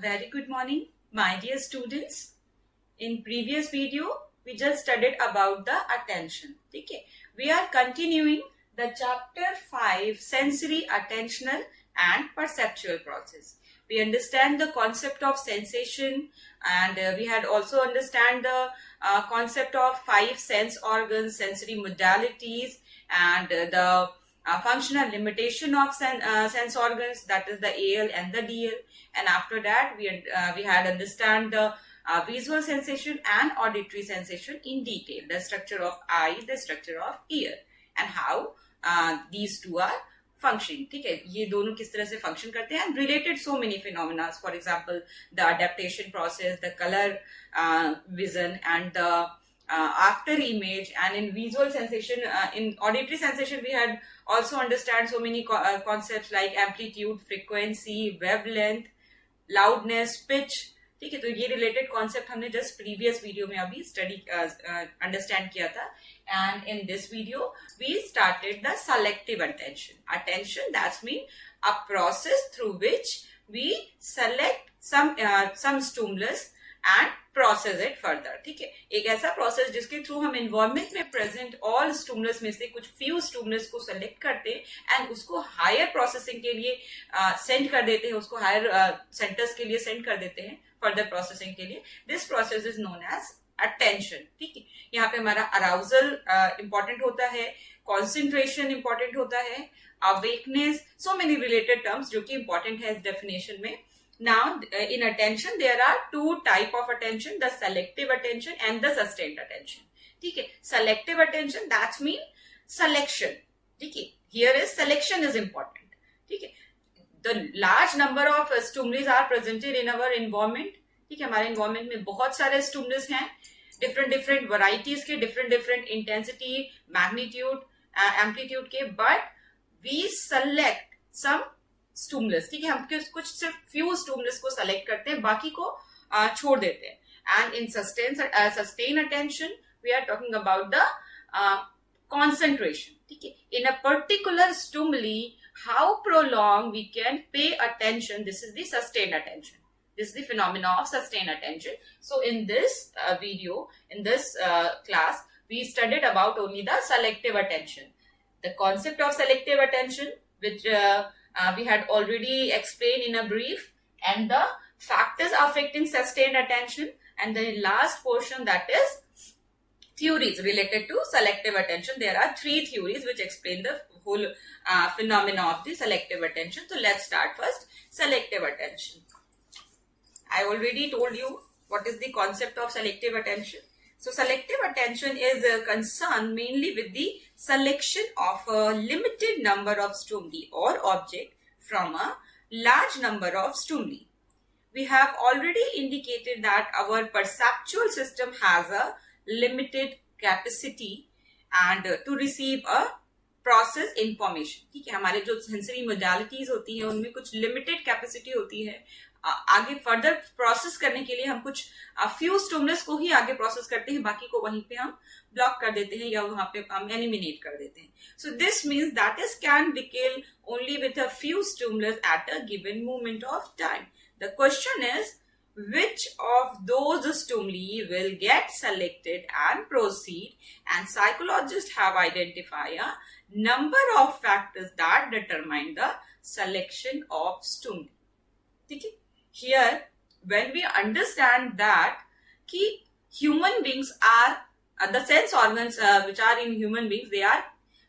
Very good morning, my dear students. In previous video, we just studied about the attention. Okay, we are continuing the chapter 5, sensory, attentional and perceptual process. We understand the concept of sensation, and we had also understand the concept of 5 sense organs, sensory modalities, and the functional limitation of sense organs, that is the AL and the DL. And after that we had understand the visual sensation and auditory sensation in detail, the structure of eye, the structure of ear, and how these two are functioning. ठीक है, ये दोनों किस तरह से function करते हैं, and related so many phenomena, for example the adaptation process, the color vision, and the after image. And in visual sensation, in auditory sensation, we had also understand so many concepts like amplitude, frequency, wavelength, loudness, pitch. ठीक है, तो ये related concept हमने just previous video में अभी study understand किया था. And in this video we started the selective attention. That's mean a process through which we select some stimulus and process it further. ठीक है, एक ऐसा प्रोसेस जिसके थ्रू हम एनवायरमेंट में प्रेजेंट ऑल स्टिमुलस में से कुछ फ्यू स्टिमुलस को सेलेक्ट करते हैं एंड उसको हायर प्रोसेसिंग के लिए सेंड कर देते हैं, उसको हायर सेंटर्स के लिए सेंड कर देते हैं फर्दर प्रोसेसिंग के लिए. This process is known as attention. ठीक है, यहाँ पे हमारा अराउजल इंपॉर्टेंट होता है, कॉन्सेंट्रेशन इंपॉर्टेंट होता है, अवेकनेस, सो मेनी रिलेटेड टर्म्स जो कि इंपॉर्टेंट है इस डेफिनेशन में. Now, in attention, there are two type of attention: the selective attention and the sustained attention. ठीक है, selective attention, that mean selection. ठीक है, here is selection is important. ठीक है, the large number of stimuli are presented in our environment. ठीक है, हमारे environment में बहुत सारे stimulus हैं, different varieties के, different intensity, magnitude, amplitude के, but we select some stimulus. ठीक है, हम कुछ सिर्फ फ्यू स्टिमुलस को सेलेक्ट करते हैं, बाकी को छोड़ देते हैं. And in sustain attention we are talking about the concentration. ठीक है, in a particular stimuli how prolong we can pay attention, this is the sustain attention. This is the phenomena of sustained attention. So in this video, in this class, we studied about only the selective attention. The concept of selective attention, which we had already explained in a brief, and the factors affecting sustained attention, and the last portion, that is theories related to selective attention. There are 3 theories which explain the whole phenomena of the selective attention. So let's start first. Selective attention. I already told you what is the concept of selective attention. So selective attention is concerned mainly with the selection of a limited number of stimuli or object from a large number of stimuli. We have already indicated that our perceptual system has a limited capacity and to receive a process information. ठीक है, हमारे जो sensory modalities होती हैं उनमें कुछ limited capacity होती है. आगे फर्दर प्रोसेस करने के लिए हम कुछ फ्यू स्टिमुलस को ही आगे प्रोसेस करते हैं, बाकी को वहीं पे हम ब्लॉक कर देते हैं या वहां पे हम एलिमिनेट कर देते हैं. So this means that is can be kill only with a few stimulus at a given moment of time. The question is which of those stimuli will get selected and proceed, and psychologists have identified a number of factors that determine the selection of stimuli. ठीक है, here when we understand that कि human beings are the sense organs which are in human beings, they are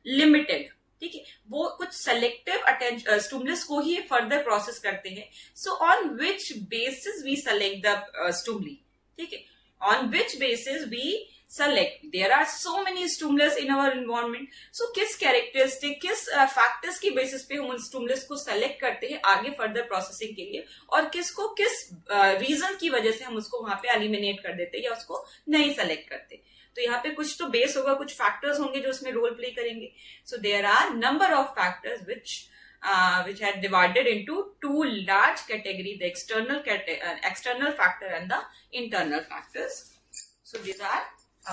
limited. ठीक है, वो कुछ selective attention stimulus को ही further process करते हैं. So on which basis we select the stimuli? ठीक है, on which basis we select? There are so many stimulus in our environment. So किस characteristic, किस factors की basis पे हम उन stimulus को select करते हैं आगे further processing के लिए, और किसको किस reason की वजह से हम उसको वहां पे eliminate कर देते हैं या उसको नहीं select करते. तो यहाँ पे कुछ तो बेस होगा, कुछ फैक्टर्स होंगे जो उसमें रोल प्ले करेंगे. So there are number of factors which had divided into 2 large categories: the external factor and the internal factors. So these are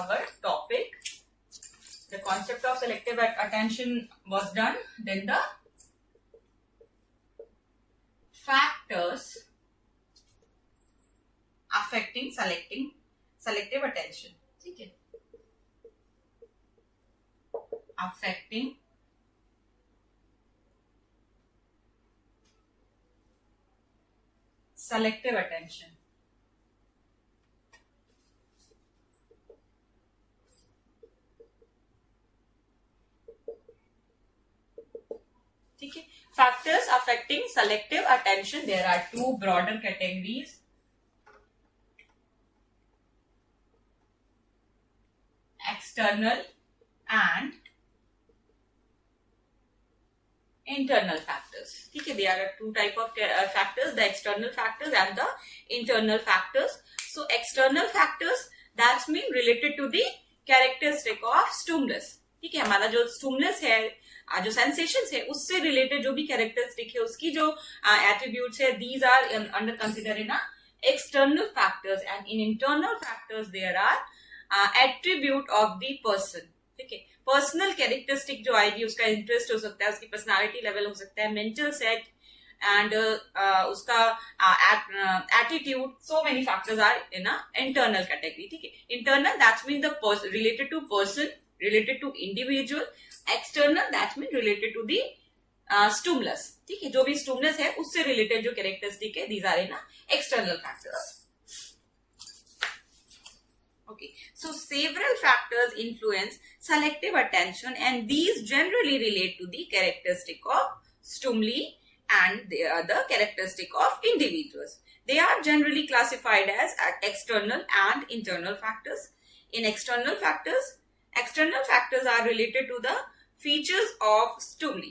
our topic. The concept of selective attention was done. Then the factors affecting selective attention, ठीक है, affecting selective attention. ठीक है, factors affecting selective attention, there are two broader categories. External and internal factors. ठीक है, there are two type of factors, the external factors and the internal factors. So external factors that's mean related to the characteristic of stimulus. ठीक है, हमारा जो stimulus है, जो sensations है, उससे रिलेटेड जो भी कैरेक्टरिस्टिक है, उसकी जो एट्रीब्यूट्स है, these are under consider in external factors, and in internal factors there are attribute of the person. ठीक है, पर्सनल कैरेक्टरिस्टिक जो आएगी, उसका इंटरेस्ट हो सकता है, उसकी पर्सनालिटी लेवल हो सकता है, मेंटल सेट एंड उसका attitude, so many factors are in internal category. ठीक है, internal that's mean the related to person, related to individual. External that mean related to the stimulus. ठीक है, जो भी stimulus है उससे related जो characteristic है, these are in external factors. Okay, so several factors influence selective attention, and these generally relate to the characteristic of stimuli and they are the characteristic of individuals. They are generally classified as external and internal factors. In external factors are related to the features of stimuli.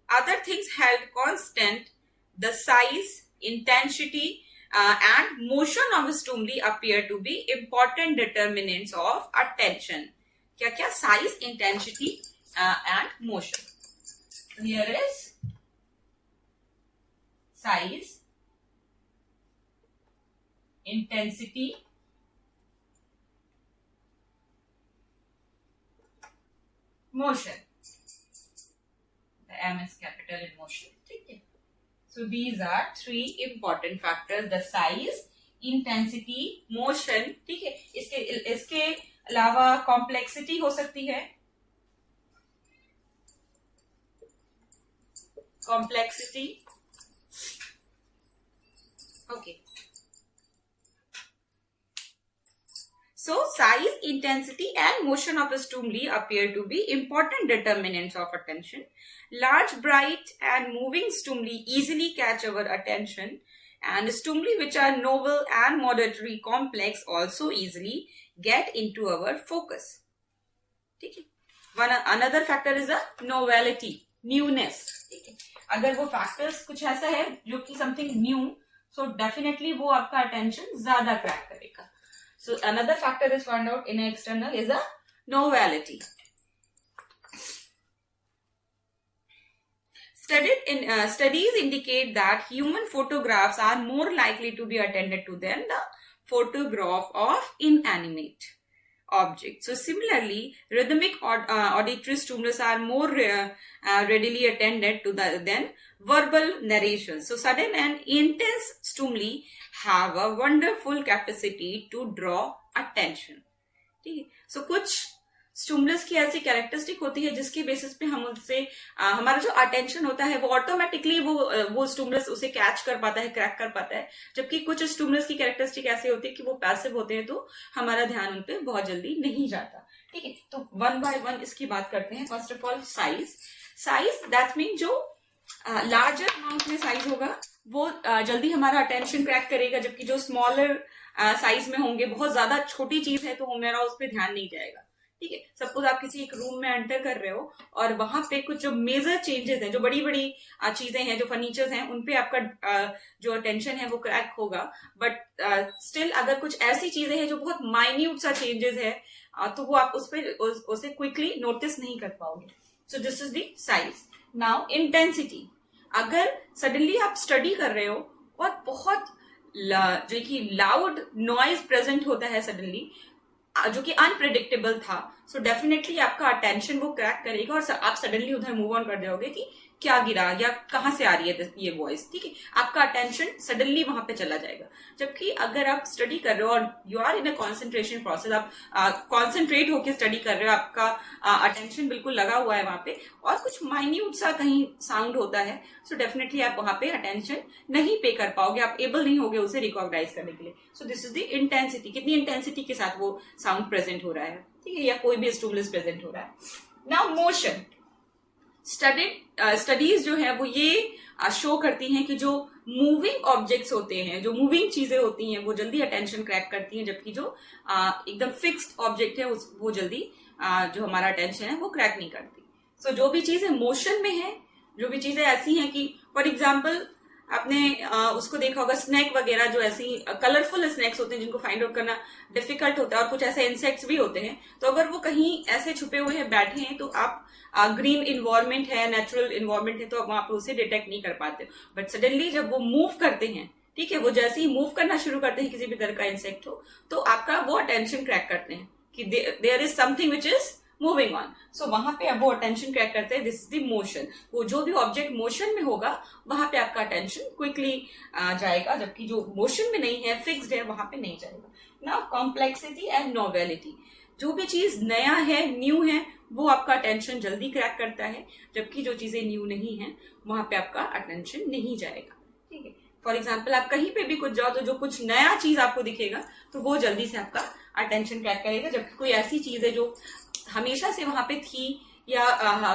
Other things held constant, the size, intensity, and motion of stimuli appear to be important determinants of attention. क्या size, intensity, and motion. Here is size, intensity, motion. The M is capital in motion. ठीक है, so these are three important factors: the size, intensity, motion. ठीक है, इसके अलावा complexity हो सकती है, complexity. Okay, so size, intensity and motion of the stimuli appear to be important determinants of attention. Large, bright and moving stimuli easily catch our attention, and stimuli which are novel and moderately complex also easily get into our focus. ठीक है, another factor is a novelty, newness. ठीक है, अगर वो factors कुछ ऐसा है जो कि something new, so definitely वो आपका attention ज्यादा क्रैक करेगा. So another factor is found out in external is a novelty. Studies indicate that human photographs are more likely to be attended to than the photograph of inanimate objects. So similarly, rhythmic auditory stimulus are more readily attended to than verbal narration. So sudden and intense stimuli have a wonderful capacity to draw attention. ठीक है, so कुछ stimulus की ऐसी characteristic होती है जिसके basis पे हम उससे हमारा जो अटेंशन होता है वो ऑटोमेटिकली वो स्टिमुलस उसे कैच कर पाता है, क्रैक कर पाता है, जबकि कुछ स्टिमुलस की कैरेक्टरिस्टिक ऐसे होती है कि वो पैसिव होते हैं, तो हमारा ध्यान उन पे बहुत जल्दी नहीं जाता. ठीक है, तो वन बाय वन इसकी बात करते हैं. First of all size that mean जो लार्जर अमाउंट में साइज होगा वो जल्दी हमारा अटेंशन क्रैक करेगा, जबकि जो स्मॉलर साइज में होंगे, बहुत ज्यादा छोटी चीज है तो हमारा उस पर ध्यान नहीं जाएगा. ठीक है, सपोज आप किसी एक रूम में एंटर कर रहे हो और वहां पे कुछ जो मेजर चेंजेस हैं, जो बड़ी बड़ी चीजें हैं, जो फर्नीचर्स हैं, उनपे आपका जो अटेंशन है वो क्रैक होगा. बट स्टिल अगर कुछ ऐसी चीजें हैं जो बहुत माइन्यूट सा चेंजेस है, तो वो आप उसे क्विकली नोटिस नहीं कर पाओगे. सो this is the size. Now intensity. अगर सडनली आप स्टडी कर रहे हो और बहुत जो कि लाउड नॉइज प्रेजेंट होता है सडनली, जो कि अनप्रेडिक्टेबल था, सो डेफिनेटली आपका अटेंशन वो क्रैक करेगा और आप सडनली उधर मूव ऑन कर जाओगे कि क्या गिरा या कहाँ से आ रही है ये वॉइस, ठीक है, आपका अटेंशन सडनली वहां पे चला जाएगा। जबकि अगर आप स्टडी कर रहे हो और you are in a concentration process, आप कॉन्सेंट्रेट होकर स्टडी कर रहे हो, आपका अटेंशन बिल्कुल लगा हुआ है वहां पे, और कुछ माइन्यूट सा कहीं साउंड होता है, सो डेफिनेटली आप वहां पे अटेंशन नहीं पे कर पाओगे, आप एबल नहीं होगे उसे रिकॉग्नाइज करने के लिए। सो दिस इज द इंटेंसिटी, कितनी इंटेंसिटी के साथ वो साउंड प्रेजेंट हो रहा है, ठीक है, या कोई भी स्टिमुलस प्रेजेंट हो रहा है। नाउ मोशन स्टडीज जो है वो ये शो करती हैं कि जो मूविंग ऑब्जेक्ट्स होते हैं, जो मूविंग चीजें होती हैं, वो जल्दी अटेंशन क्रैक करती हैं, जबकि जो एकदम फिक्स्ड ऑब्जेक्ट है वो जल्दी जो हमारा अटेंशन है वो क्रैक नहीं करती। सो जो भी चीजें मोशन में है, जो भी चीजें ऐसी हैं कि फॉर एग्जाम्पल आपने उसको देखा होगा, स्नैक वगैरह जो ऐसी कलरफुल स्नैक्स होते हैं जिनको फाइंड आउट करना डिफिकल्ट होता है, और कुछ ऐसे इंसेक्ट्स भी होते हैं, तो अगर वो कहीं ऐसे छुपे हुए हैं, बैठे हैं, तो आप ग्रीन इन्वायरमेंट है, नेचुरल इन्वायरमेंट है, तो आप वहां पे उसे डिटेक्ट नहीं कर पाते। बट सडनली जब वो मूव करते हैं, ठीक है, वो जैसे ही मूव करना शुरू करते हैं, किसी भी तरह का इंसेक्ट हो, तो आपका वो अटेंशन क्रैक करते हैं कि there is something which is moving on. So वहां पे अब वो अटेंशन क्रैक करते हैं, दिस इज द मोशन। वो जो भी ऑब्जेक्ट मोशन में होगा वहां पे आपका अटेंशन क्विकली जाएगा, जबकि जो मोशन में नहीं है, फिक्स्ड है, वहां पे नहीं जाएगा। नाउ कॉम्प्लेक्सिटी एंड नोवेलिटी, जो भी चीज नया है, न्यू है, वो आपका अटेंशन जल्दी क्रैक करता है, जबकि जो चीजें न्यू नहीं है वहां पे आपका अटेंशन नहीं जाएगा, ठीक है। फॉर एग्जाम्पल आप कहीं पे भी कुछ जाओ तो जो कुछ नया चीज आपको दिखेगा तो वो जल्दी से आपका अटेंशन क्रैक करेगा, जबकि कोई ऐसी चीज है जो हमेशा से वहां पे थी या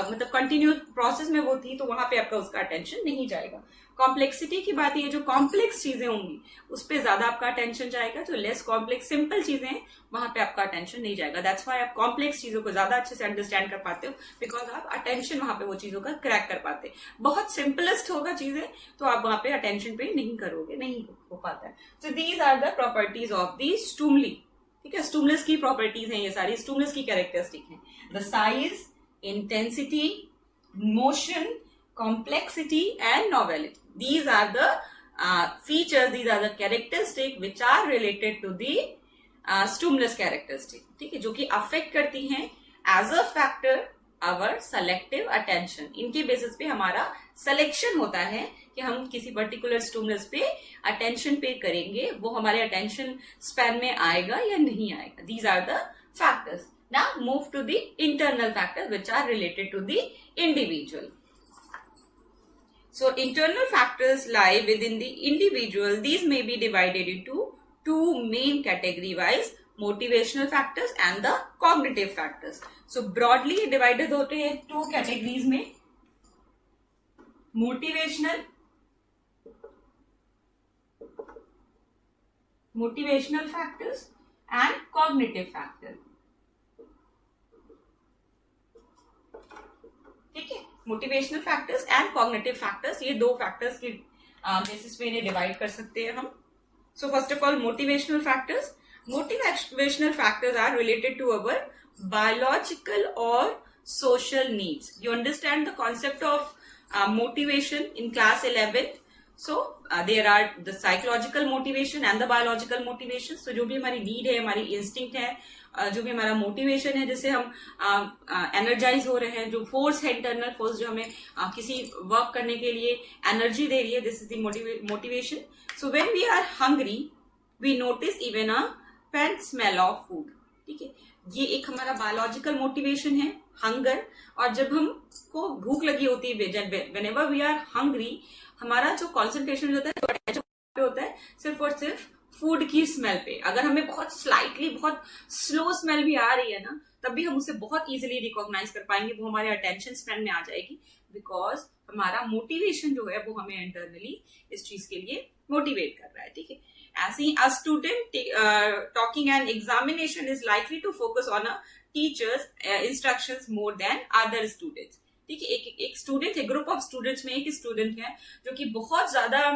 मतलब कंटिन्यू प्रोसेस में वो थी, तो वहां पे आपका उसका अटेंशन नहीं जाएगा। कॉम्प्लेक्सिटी की बात है, जो कॉम्प्लेक्स चीजें होंगी उस पर ज्यादा आपका अटेंशन जाएगा, जो लेस कॉम्प्लेक्स सिंपल चीजें हैं वहां पे आपका अटेंशन नहीं जाएगा। दैट्स व्हाई आप कॉम्प्लेक्स चीजों को ज्यादा अच्छे से अंडरस्टैंड कर पाते हो, बिकॉज आप अटेंशन वहां पे वो चीजों का क्रैक कर पाते। बहुत सिंपलेस्ट होगा चीजें तो आप वहां पे अटेंशन पे नहीं करोगे, नहीं हो पाता है। So these are the properties of the stimuli, ठीक है, स्टिमुलस की प्रॉपर्टीज हैं ये सारी, स्टिमुलस की कैरेक्टरिस्टिक हैं। The size, intensity, motion, complexity and novelty, these are the features, these are the characteristics which are related to the stimulus characteristic, ठीक है, जो कि अफेक्ट करती हैं as a factor our selective attention। इनके basis पे हमारा सिलेक्शन होता है कि हम किसी पर्टिकुलर स्टिमुलस पे अटेंशन पे करेंगे, वो हमारे अटेंशन स्पैन में आएगा या नहीं आएगा। these are the factors। now move to the internal factors which are related to the individual। So internal factors lie within the individual. These may be divided into two main category wise, motivational factors and the cognitive factors. So broadly divided होते हैं two categories में, motivational factors and cognitive factors, ठीक है। Motivational factors and cognitive factors, ये दो factors के basis पे इन्हें डिवाइड कर सकते हैं हम। So first of all motivational factors are related to our biological और social needs. You understand the concept of motivation in class 11th. So there are the psychological motivation and the biological motivation. So जो भी हमारी need है, हमारी instinct है, जो भी हमारा मोटिवेशन है, जैसे हम एनर्जाइज हो रहे हैं, जो फोर्स है, इंटरनल फोर्स जो हमें किसी वर्क करने के लिए एनर्जी दे रही है, this is the motivation. So when we are hungry we notice even a faint smell of food, ठीक है, ये एक हमारा बायोलॉजिकल मोटिवेशन है, हंगर। और जब हमको भूख लगी होती है, व्हेनेवर वी आर हंग्री, हमारा जो कॉन्सेंट्रेशन होता है सिर्फ और सिर्फ फूड की स्मेल पे। अगर हमें बहुत स्लाइटली बहुत स्लो स्मेल भी आ रही है ना, तब भी हम उसे बहुत इजीली रिकॉग्नाइज कर पाएंगे, वो हमारे अटेंशन स्पैन में आ जाएगी, बिकॉज हमारा मोटिवेशन जो है वो हमें इंटरनली इस चीज के लिए मोटिवेट कर रहा है, ठीक है। ऐसे ही a student taking an examination is likely to focus on a teacher's instructions more than other students, ठीक है। एक स्टूडेंट है, ग्रुप ऑफ स्टूडेंट्स में एक स्टूडेंट है जो कि बहुत ज्यादा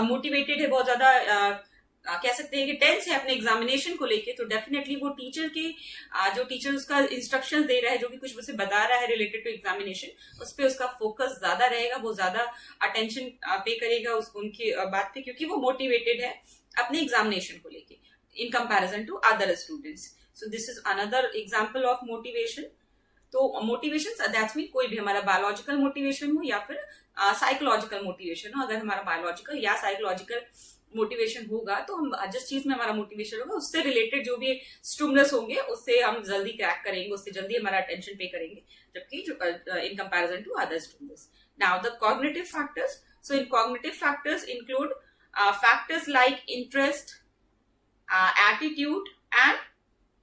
मोटिवेटेड है, बहुत ज्यादा कह सकते हैं कि टेंस है अपने एग्जामिनेशन को लेके, तो डेफिनेटली वो टीचर के जो टीचर उसका इंस्ट्रक्शंस दे रहा है, जो भी कुछ उसे बता रहा है रिलेटेड टू एग्जामिनेशन, उस पर उसका फोकस ज्यादा रहेगा, वो ज्यादा अटेंशन पे करेगा उनकी बात पे, क्योंकि वो मोटिवेटेड है अपने एग्जामिनेशन को लेके in comparison to other students. So this is another example of motivation. तो मोटिवेशन दैट्स मीन कोई भी हमारा बायोलॉजिकल मोटिवेशन हो या फिर साइकोलॉजिकल मोटिवेशन हो. अगर हमारा बायोलॉजिकल या साइकोलॉजिकल मोटिवेशन होगा तो हम जिस चीज में हमारा मोटिवेशन होगा उससे रिलेटेड जो भी स्टिमुलस होंगे उससे हम जल्दी क्रैक करेंगे, उससे जल्दी हमारा अटेंशन पे करेंगे, जबकि in comparison to other stimulus. Now the cognitive factors. So in cognitive factors include factors like interest, attitude and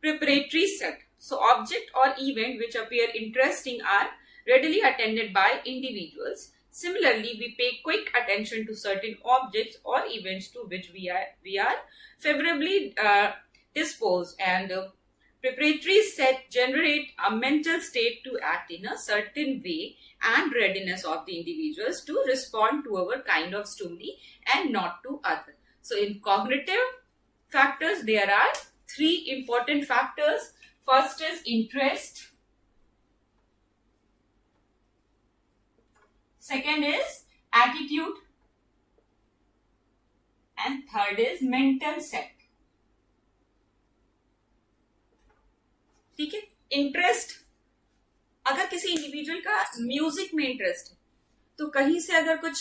preparatory set. So object or event which appear interesting are readily attended by individuals. Similarly, we pay quick attention to certain objects or events to which we are favorably disposed, and preparatory set generate a mental state to act in a certain way and readiness of the individuals to respond to our kind of stimuli and not to other. So in cognitive factors, there are three important factors. First is interest. Second is attitude. And third is mental set. ठीक है. Interest, अगर किसी individual का music में interest है तो कहीं से अगर कुछ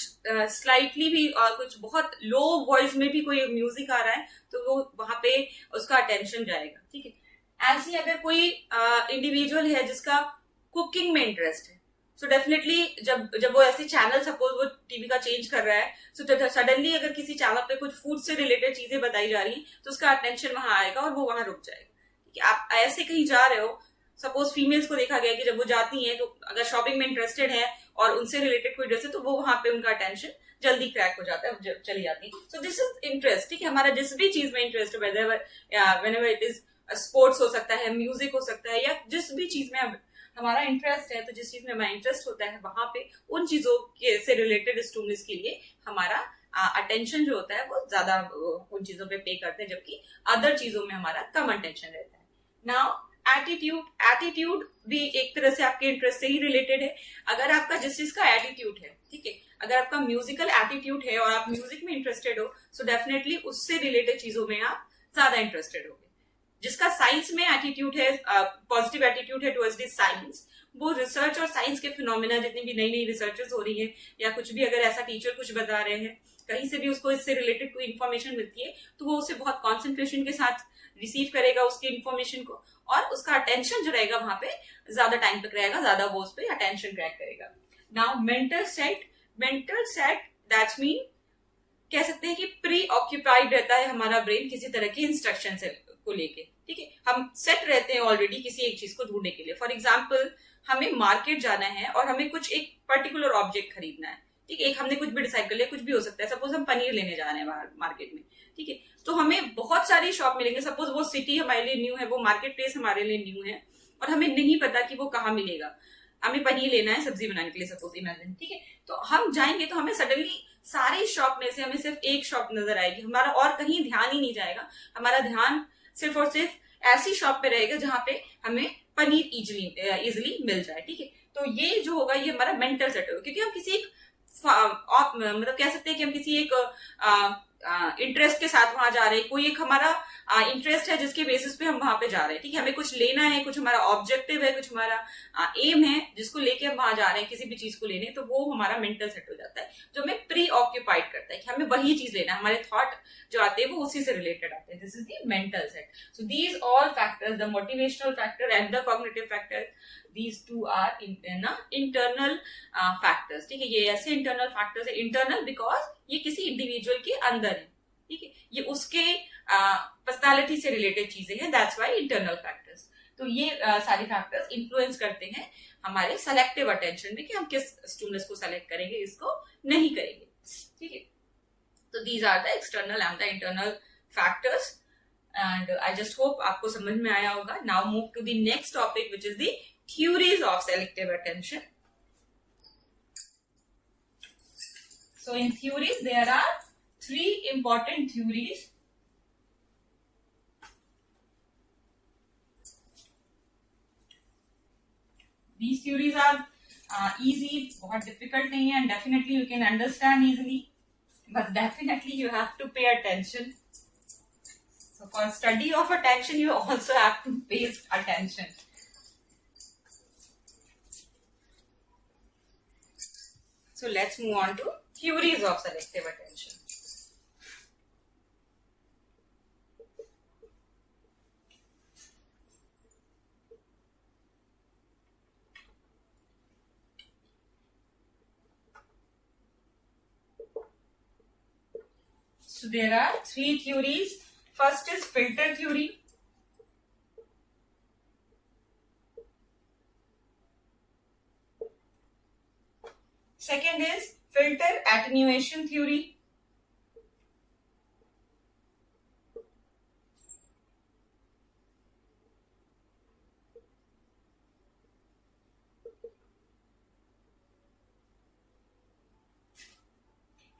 स्लाइटली भी और कुछ बहुत लो वॉइस में भी कोई म्यूजिक आ रहा है तो वो वहां पे उसका अटेंशन जाएगा. ठीक है. ऐसे अगर कोई इंडिविजुअल है जिसका कुकिंग में इंटरेस्ट है, सो डेफिनेटली जब वो ऐसे चैनल सपोज वो टीवी का चेंज कर रहा है, सो सडनली अगर किसी चैनल पे कुछ फूड से रिलेटेड चीजें बताई जा रही हैं तो उसका अटेंशन वहां आएगा और वो वहां रुक जाएगा. ठीक है. आप ऐसे कहीं जा रहे हो, सपोज फीमेल्स को देखा गया कि जब वो जाती हैं तो अगर शॉपिंग में इंटरेस्टेड है और उनसे रिलेटेड कोई ड्रेस है तो वो वहां पे उनका अटेंशन जल्दी क्रैक हो जाता है, चली जाती है. सो दिस इज इंटरेस्ट. ठीक है. हमारा जिस भी चीज में इंटरेस्ट है, व्हेनेवर इट इज स्पोर्ट्स हो सकता है, म्यूजिक हो सकता है, या जिस भी चीज में हमारा इंटरेस्ट है, तो जिस चीज में हमारा इंटरेस्ट होता है वहां पे उन चीजों के से रिलेटेड स्टिमुलस के लिए हमारा अटेंशन जो होता है वो ज्यादा उन चीजों पे पे करते हैं, जबकि अदर चीजों में हमारा कम अटेंशन रहता है. नाउ एटीट्यूड भी एक तरह से आपके इंटरेस्ट से ही रिलेटेड है. अगर आपका जिस चीज का एटीट्यूड है, ठीक है, अगर आपका म्यूजिकल एटीट्यूड है और आप म्यूजिक में इंटरेस्टेड हो, सो डेफिनेटली उससे रिलेटेड चीजों में आप ज्यादा इंटरेस्टेड होगे. जिसका साइंस में एटीट्यूड है, पॉजिटिव एटीट्यूड है टुवर्ड्स दिस साइंस, वो रिसर्च और साइंस के फिनोमिना, जितनी भी नई नई रिसर्चेस हो रही है या कुछ भी अगर ऐसा टीचर कुछ बता रहे हैं, कहीं से भी उसको इससे रिलेटेड कोई इन्फॉर्मेशन मिलती है तो वो उसे बहुत कॉन्सेंट्रेशन के साथ रिसीव करेगा उसकी इन्फॉर्मेशन को, और उसका अटेंशन जो रहेगा वहां पे ज्यादा टाइम तक रहेगा, ज्यादा वो उस पर अटेंशन क्रैक करेगा. Now mental set that's mean कह सकते हैं कि प्री ऑक्यूपाइड रहता है हमारा ब्रेन किसी तरह की इंस्ट्रक्शन से को लेके. ठीक है. हम सेट रहते हैं ऑलरेडी किसी एक चीज को ढूंढने के लिए. फॉर एग्जाम्पल, हमें मार्केट जाना है और हमें कुछ एक पर्टिकुलर ऑब्जेक्ट खरीदना है. ठीक है. एक हमने कुछ भी डिसाइड कर लिया, कुछ भी हो सकता है. सपोज हम पनीर लेने जा रहे हैं मार्केट में. ठीक है. तो हमें बहुत सारी शॉप मिलेंगे. सपोज वो सिटी हमारे लिए न्यू है, वो मार्केट प्लेस हमारे लिए न्यू है और हमें नहीं पता कि वो कहाँ मिलेगा. हमें पनीर लेना है सब्जी बनाने के लिए, सपोज इमेजिन. ठीक है. तो हम जाएंगे तो हमें सडनली सारी शॉप में से हमें सिर्फ एक शॉप नजर आएगी, हमारा और कहीं ध्यान ही नहीं जाएगा. हमारा ध्यान सिर्फ और सिर्फ ऐसी शॉप पे रहेगा जहां पे हमें पनीर इजिली मिल जाए. ठीक है. तो ये जो होगा ये हमारा मेंटल सेट होगा, क्योंकि हम किसी एक मतलब कह सकते हैं कि हम किसी एक इंटरेस्ट के साथ वहां जा रहे हैं. कोई एक हमारा इंटरेस्ट है जिसके बेसिस पे हम वहां पे जा रहे हैं. ठीक है. हमें कुछ लेना है, कुछ हमारा ऑब्जेक्टिव है, कुछ हमारा एम है जिसको लेके हम वहां जा रहे हैं किसी भी चीज को लेने, तो वो हमारा मेंटल सेट हो जाता है जो हमें प्री ऑक्यूपाइड करता है कि हमें वही चीज लेना है. हमारे थॉट जो आते हैं वो उसी से रिलेटेड आते हैं. This is the mental set. So these all factors, the motivational factor and the cognitive factor, these two are internal factors. ठीक है. ये ऐसे इंटरनल फैक्टर्स है. इंटरनल बिकॉज ये किसी इंडिविजुअल के अंदर है. ठीक है. ये उसके पर्सनालिटी से रिलेटेड चीजें हैं. That's why internal factors. तो ये सारे फैक्टर्स इन्फ्लुएंस करते हैं हमारे सेलेक्टिव अटेंशन में कि हम किस स्टिमुलस को सेलेक्ट करेंगे, इसको नहीं करेंगे. ठीक है. तो these are the external and the internal factors. And I just hope आपको समझ में आया होगा. Now move to the next topic, which is the theories of selective attention. So in theories, there are three important theories. These theories are easy, बहुत difficult नहीं है, and definitely you can understand easily, but definitely you have to pay attention. So for study of attention, you also have to pay attention. So let's move on to theories of selective attention. So there are three theories. First is filter theory. Second is filter attenuation theory.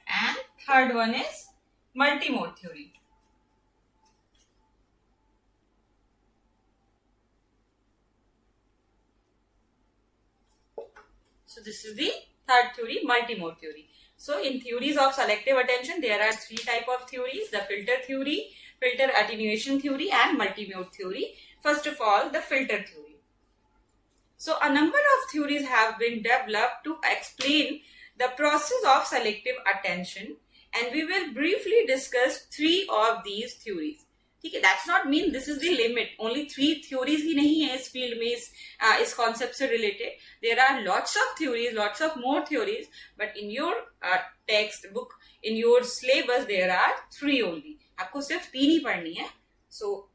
And third one is multimode theory. So this is the third theory, multimode theory. So in theories of selective attention, there are three type of theories: the filter theory, filter attenuation theory, and multimode theory. First of all, the filter theory. So a number of theories have been developed to explain the process of selective attention, and we will briefly discuss three of these theories. ठीक है, that's not mean this is the limit. Only three theories ही नहीं है इस field में, इस concept से related. There are lots of theories, lots of more theories, but in your text book, in your syllabus, there are three only. आपको सिर्फ तीन ही पढ़नी है. So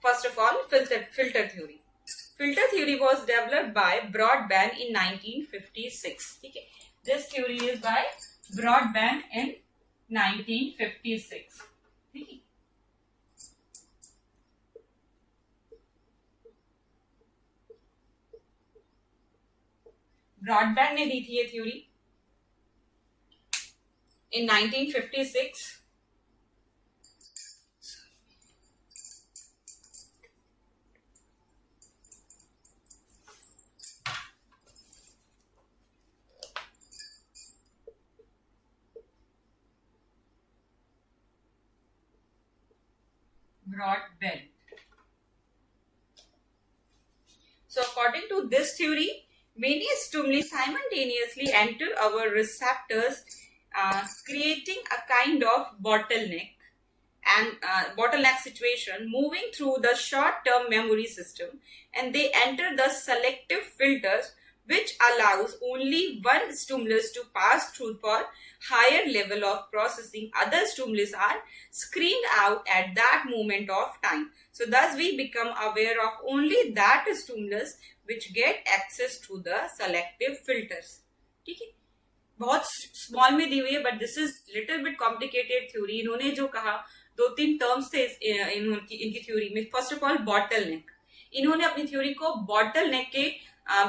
first of all, filter theory. Filter theory was developed by Broadbent in 1956. ठीक है, this theory is by Broadbent in 1956. ठीक है. Broadband ने दी थी ये theory in 1956. Broadbent. So according to this theory, many stimuli simultaneously enter our receptors, creating a kind of bottleneck situation moving through the short-term memory system, and they enter the selective filters, which allows only one stimulus to pass through for higher level of processing. Other stimulus are screened out at that moment of time. So thus we become aware of only that stimulus which get access to the selective filters. ठीक है, बहुत small में दी हुई है, but this is little bit complicated theory. इन्होंने जो कहा, दो तीन टर्म्स थे इनकी थ्योरी में. फर्स्ट ऑफ ऑल बॉटल नेक. इन्होंने अपनी थ्योरी को बॉटल नेक के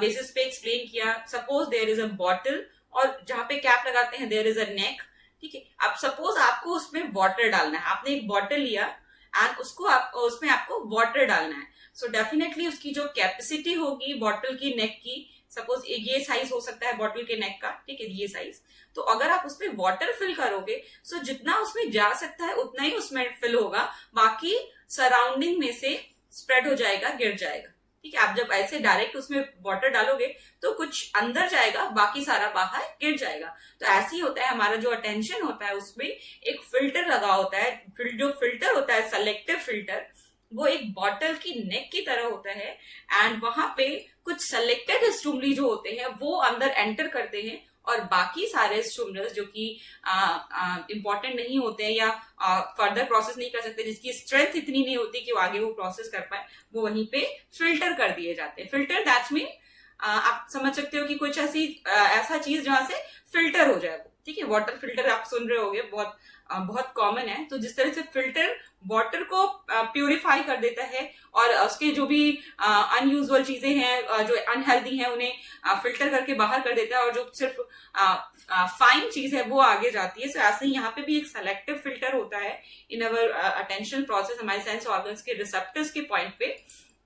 बेसिस पे एक्सप्लेन किया. Suppose there is a bottle और जहां पे कैप लगाते हैं देयर इज अ नेक. ठीक है, अब सपोज आपको उसमें वाटर डालना है. आपने एक बॉटल लिया एंड उसमें आपको वाटर डालना है. सो डेफिनेटली उसकी जो कैपेसिटी होगी बॉटल की नेक की, सपोज ये साइज हो सकता है बॉटल के नेक का. ठीक है, ये साइज. तो अगर आप उसमें वाटर फिल करोगे, सो जितना उसमें जा सकता है उतना ही उसमें फिल होगा, बाकी सराउंडिंग में से स्प्रेड हो जाएगा, गिर जाएगा. ठीक है, आप जब ऐसे डायरेक्ट उसमें वाटर डालोगे तो कुछ अंदर जाएगा, बाकी सारा बाहर गिर जाएगा. तो ऐसे ही होता है, हमारा जो अटेंशन होता है उसमें एक फिल्टर लगा होता है. जो फिल्टर होता है सेलेक्टिव फिल्टर, वो एक बॉटल की नेक की तरह होता है, एंड वहां पे कुछ सेलेक्टेड स्टिमुली जो होते हैं वो अंदर एंटर करते हैं, और बाकी सारे स्टिमुलस जो कि इंपॉर्टेंट नहीं होते हैं या फर्दर प्रोसेस नहीं कर सकते, जिसकी स्ट्रेंथ इतनी नहीं होती कि वो आगे वो प्रोसेस कर पाए, वो वहीं पे फिल्टर कर दिए जाते हैं. फिल्टर दैट्स मीन आप समझ सकते हो कि कुछ ऐसा चीज जहां से फिल्टर हो जाए. ठीक है, वाटर फिल्टर आप सुन रहे होगे, बहुत कॉमन है. तो जिस तरह से फिल्टर वाटर को प्यूरिफाई कर देता है और उसके जो भी अनयूजुअल चीजें हैं, जो अनहेल्दी हैं, उन्हें फिल्टर करके बाहर कर देता है, और जो सिर्फ फाइन चीज है वो आगे जाती है. सो ऐसे ही यहाँ पे भी एक सेलेक्टिव फिल्टर होता है इन अवर अटेंशन प्रोसेस, हमारे सेंस ऑर्गन्स के रिसेप्टर्स के पॉइंट पे.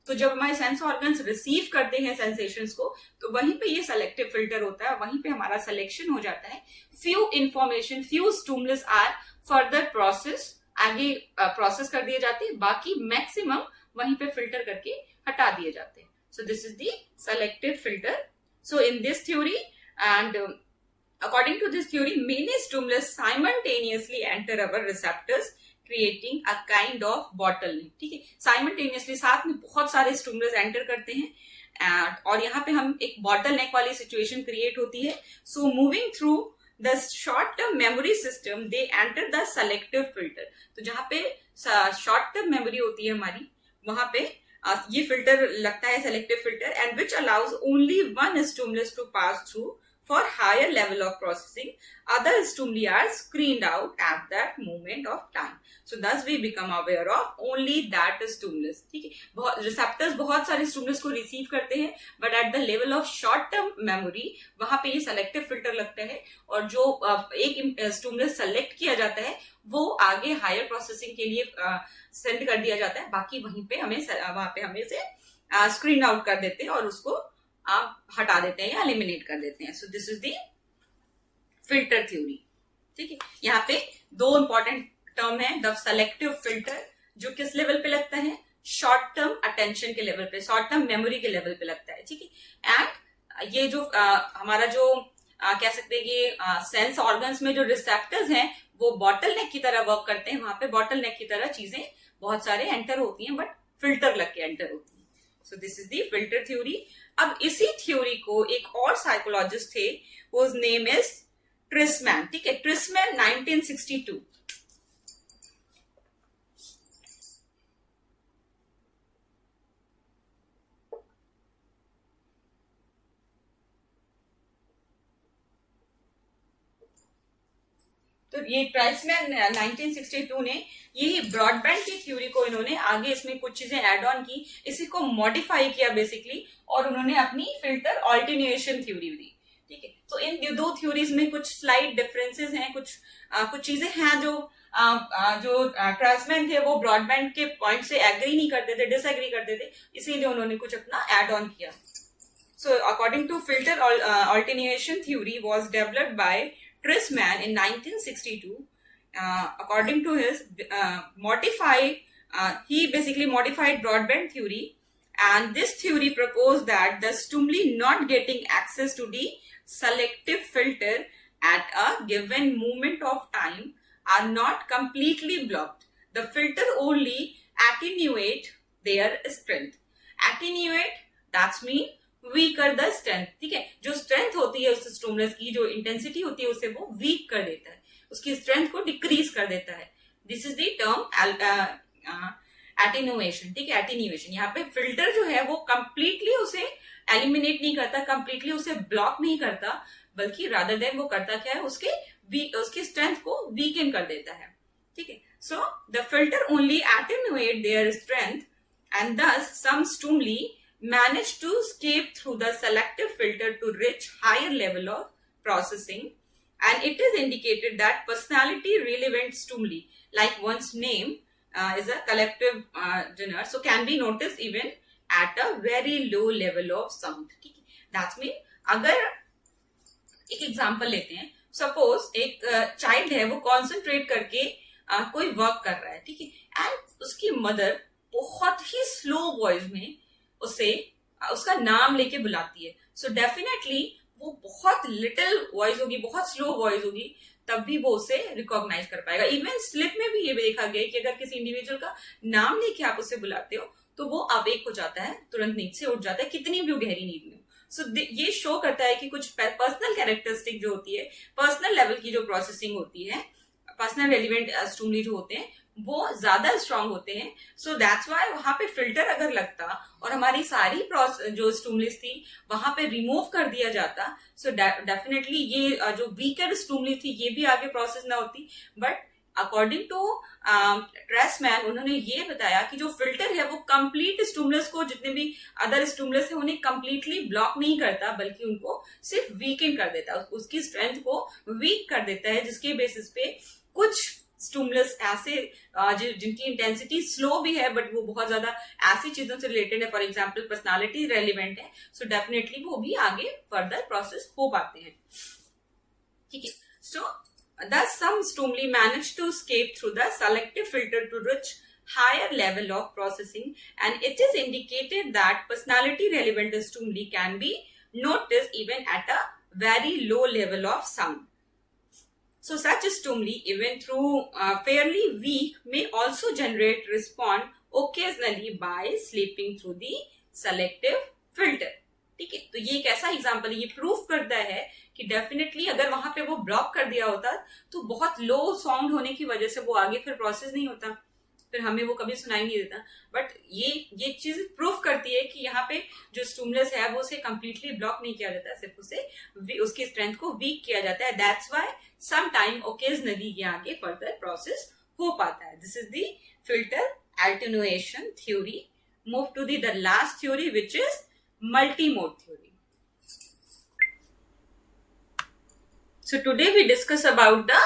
तो जब हमारे सेंस ऑर्गन्स रिसीव करते हैं सेंसेशंस को, तो वहीं पे ये सेलेक्टिव फिल्टर होता है, वहीं पे हमारा सिलेक्शन हो जाता है. Few information, few stimulus are further process, आगे प्रोसेस कर दिए जाते हैं, बाकी मैक्सिमम वहीं पे फिल्टर करके हटा दिए जाते हैं. सो this is the selective filter. So in this theory, and According to this theory, many stimulus simultaneously enter our receptors, creating a kind of bottleneck. ठीक है, साइमल्टेनियसली साथ में बहुत सारे स्टिमुलस एंटर करते हैं और यहाँ पे हम एक बॉटलनेक वाली सिचुएशन क्रिएट होती है. So moving through the short term memory system they enter the selective filter. तो जहाँ पे शॉर्ट टर्म मेमोरी होती है हमारी, वहां पे ये फिल्टर लगता है, selective filter, and which allows only one stimulus to pass through for higher level of processing. Other stimuli are screened out at that moment of time. So thus we become aware of only that stimulus. ठीक है, receptors बहुत सारे stimulus को receive करते हैं, but at the level of short term memory वहां पे ये सेलेक्टिव फिल्टर लगता है, और जो एक स्टिमुलस सेलेक्ट किया जाता है वो आगे हायर प्रोसेसिंग के लिए सेंड कर दिया जाता है. बाकी वहीं पे हमें से स्क्रीन आउट कर देते हैं और उसको आप हटा देते हैं या एलिमिनेट कर देते हैं. सो this is the filter theory. ठीक है, यहाँ पे दो इंपॉर्टेंट टर्म है. द सेलेक्टिव फिल्टर जो किस लेवल पे लगता है, शॉर्ट टर्म अटेंशन के लेवल पे, शॉर्ट टर्म मेमोरी के लेवल पे लगता है. ठीक है, एंड ये जो हमारा जो कह सकते हैं कि सेंस ऑर्गन्स में जो रिसेप्टर्स हैं वो बॉटल नेक की तरह वर्क करते हैं. वहां पे बॉटल नेक की तरह चीजें बहुत सारे एंटर होती हैं, बट फिल्टर लग के एंटर होती है. सो this is the filter theory. अब इसी थ्योरी को एक और साइकोलॉजिस्ट थे, whose नेम इज ट्रिसमैन. ठीक है, ट्रिसमैन 1962. तो ये ट्राइसमैन 1962 ने यही ब्रॉडबैंड की थ्योरी को इन्होंने आगे इसमें कुछ चीजें ऐड ऑन की, इसी को मॉडिफाई किया बेसिकली, और उन्होंने अपनी फिल्टर ऑल्टरनेशन थ्योरी दी. ठीक है, तो इन दो थ्योरीज में कुछ स्लाइड डिफरेंसेस हैं, कुछ चीजें हैं जो ट्राइसमैन थे वो ब्रॉडबैंड के पॉइंट से एग्री नहीं करते थे, डिसएग्री करते थे, इसीलिए उन्होंने कुछ अपना एड ऑन किया. So according to filter alternation theory was developed by Trisman in 1962. According to his he basically modified broadband theory, and this theory proposed that the stimuli not getting access to the selective filter at a given moment of time are not completely blocked. The filter only attenuate their strength. Attenuate, that's mean weaker the strength. ठीक है, जो strength होती है उस stimulus की, जो intensity होती है उसे वो वीक कर देता है, उसकी स्ट्रेंथ को डिक्रीज कर देता है. This is the term attenuation. ठीक है, एटेन्युएशन. यहाँ पे फिल्टर जो है वो कंप्लीटली उसे एलिमिनेट नहीं करता, कंप्लीटली उसे ब्लॉक नहीं करता, बल्कि रादर देन वो करता क्या है, उसकी स्ट्रेंथ को वीकन कर देता है. ठीक है, so the filter only attenuate their strength, and thus some stimuli manage to escape through the selective filter to reach higher level of processing, and it is indicated that personality relevant stimuli like one's name is a collective genre, so can be noticed even at a very low level of sound. ठीक है, that's mean अगर एक example लेते हैं, suppose एक child है, वो concentrate करके कोई वर्क कर रहा है. ठीक है, एंड उसकी मदर बहुत ही स्लो वॉइस में उसे उसका नाम लेके बुलाती है. सो डेफिनेटली वो बहुत लिटिल वॉइस होगी, बहुत स्लो वॉइस होगी, तब भी वो उसे रिकॉग्नाइज कर पाएगा. इवन स्लिप में भी ये भी देखा गया कि अगर किसी इंडिविजुअल का नाम लेके आप उसे बुलाते हो तो वो अवेक हो जाता है, तुरंत नींद से उठ जाता है, कितनी भी गहरी नींद में हो. सो ये शो करता है कि कुछ पर्सनल कैरेक्टरिस्टिक जो होती है, पर्सनल लेवल की जो प्रोसेसिंग होती है, पर्सनल रेलिवेंट स्टिमुली जो होते हैं वो ज्यादा स्ट्रांग होते हैं. सो दैट्स व्हाई वहां पे फिल्टर अगर लगता और हमारी सारी जो स्टिमुलीज थी वहां पे रिमूव कर दिया जाता, सो डेफिनेटली ये जो वीकर स्टिमुली थी ये भी आगे प्रोसेस ना होती. बट अकॉर्डिंग टू ट्रेसमैन उन्होंने ये बताया कि जो फिल्टर है वो कंप्लीट स्टिमुलस को, जितने भी अदर स्टिमुलस है उन्हें कंप्लीटली ब्लॉक नहीं करता, बल्कि उनको सिर्फ वीकेंड कर देता, उसकी स्ट्रेंथ को वीक कर देता है, जिसके बेसिस पे कुछ स्टिमुलस ऐसे जिनकी इंटेंसिटी स्लो भी है बट वो बहुत ज्यादा ऐसी चीजों से रिलेटेड है, फॉर एग्जांपल पर्सनालिटी रेलिवेंट है, सो डेफिनेटली वो भी आगे फर्दर प्रोसेस हो पाते हैं. ठीक है, सो thus some stimuli manage to escape through the selective filter to reach higher level of processing, and it is indicated that personality relevant stimuli can be noticed even at a very low level of sound. So such stimuli, even through fairly weak, may also generate response occasionally by slipping through the selective filter. ठीक है, तो ये एक ऐसा example है, ये proof करता है कि डेफिनेटली अगर वहां पे वो ब्लॉक कर दिया होता तो बहुत लो साउंड होने की वजह से वो आगे फिर प्रोसेस नहीं होता, फिर हमें वो कभी सुनाई नहीं देता. बट ये चीज प्रूफ करती है कि यहाँ पे जो स्टिमुलस है वो उसे कंप्लीटली ब्लॉक नहीं किया जाता, सिर्फ उसे उसकी स्ट्रेंथ को वीक किया जाता है. That's why some time occasionally ये आगे फर्दर प्रोसेस हो पाता है. This is the filter attenuation theory. Move to the last theory which is multi-mode theory. So today we discuss about the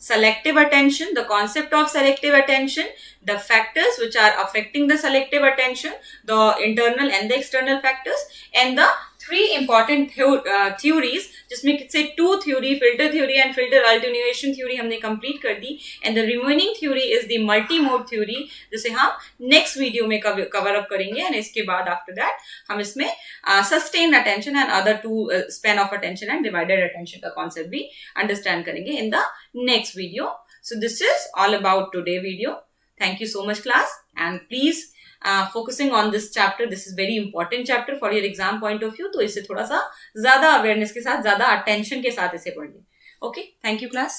selective attention, the concept of selective attention, the factors which are affecting the selective attention, the internal and the external factors, and the three important theories, जिसमें से two theory, filter theory and filter attenuation theory हमने complete कर दी, and the remaining theory is the multi-mode theory, जिसे हम next video में cover up करेंगे. and इसके बाद after that हम इसमें sustained attention and other two span of attention and divided attention का concept भी understand करेंगे in the next video. So this is all about today video. Thank you so much class, and please focusing on this chapter. This is very important chapter for your exam point of view. तो इसे थोड़ा सा ज्यादा awareness के साथ, ज्यादा attention के साथ इसे पढ़िए. Okay, thank you class.